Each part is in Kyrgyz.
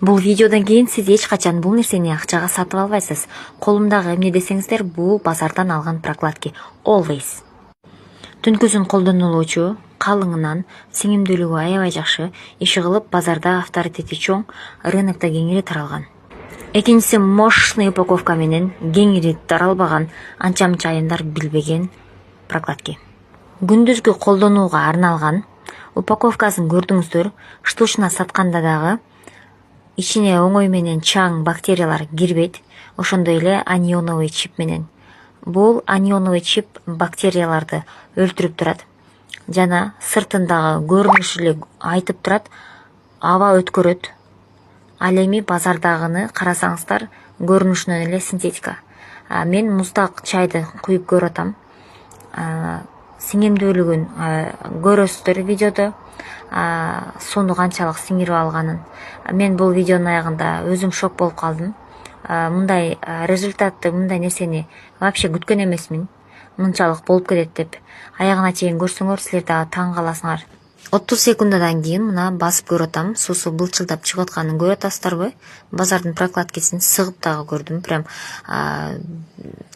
Бул видеодон кийин сиз эч качан бул нерсени акчага сатып албайсыз. Колумдагы эмне десеңиздер, бул базардан алган прокладки. Always. Түнкүсүн колдонулуучу, калыңынан, сиңимдүүлүгү аябай жакшы, иши кылып базарда авторитети чоң, рынокто кеңири таралган. Экинчиси мощный упаковка менен кеңири таралбаган, анча-мынча айымдар билбеген прокладки. Күндүзгү колдонууга арналган. Упаковкасын көрдүңүздөр, штучно сатканда дагы ичине оңой менен чаң бактериялар кирбейт, ошондой эле анионовый чип менен. Бул анионовый чип бактерияларды өлтүрүп турат. Жана сыртындагы көрүнүш эле айтып турат, аба өткөрөт. Ал эми базардагыны карасаңыздар, көрүнүшүнөн эле синтетика. Мен муздак чайды куюп көрүп атам. Сиңимдүүлүгүн көрөсүздөр видеодо, суну канчалык сиңирип алганын. Мен бул видеонун аягында өзүм шок болуп калдым. Мындай результатты, мындай нерсени вообще күткөн эмесмин. Мынчалык болуп кетет деп. Аягына чейин көрсөңөр, силер дагы таң каласыңар. 30 секундадан кийин мына басып көрүп атам. Суусу былчылдап чыгып атканын көрүп атасыздарбы? Базардын прокладкесин сыгып дагы көрдүм. Прям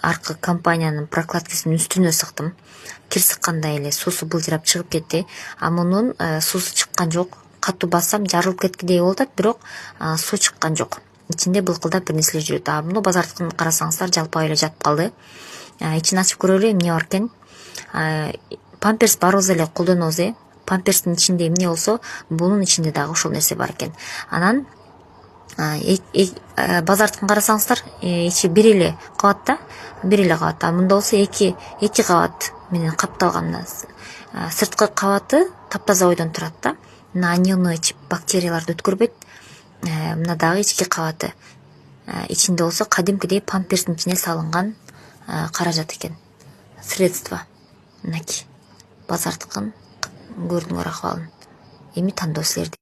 аркы компаниянын прокладкесин үстүнө сыктым. Кир сыккандай эле суусу былжырап чыгып кетти. Мунун суусу чыккан жок. Катуу бассам жарылып кеткидей болуп атат, бирок суу чыккан жок. Ичинде былкылдап бир нерселер жүрөт. Муну базардыкын карасаңыздар жалпак эле жатып калды. Ичин ачып көрөлү, эмне бар экен. Памперс баарыбыз эле колдонобуз, Памперстин ичинде эмне болсо, бунун ичинде дагы ошол нерсе бар экен. Анан базардыкын карасаңыздар, ичи бир эле кабатта, Мында болсо эки кабат менен капталган. Сырткы кабаты таптаза ойдон турат да. Мына анионный чип бактерияларды өткөрбөйт. Мына дагы ички кабаты. Ичинде болсо кадимкидей памперстин ичине салынган каражат экен. Средство. Мынакей. Базардыкын көрдүңөр акыбалын. Эми тандоо силерде.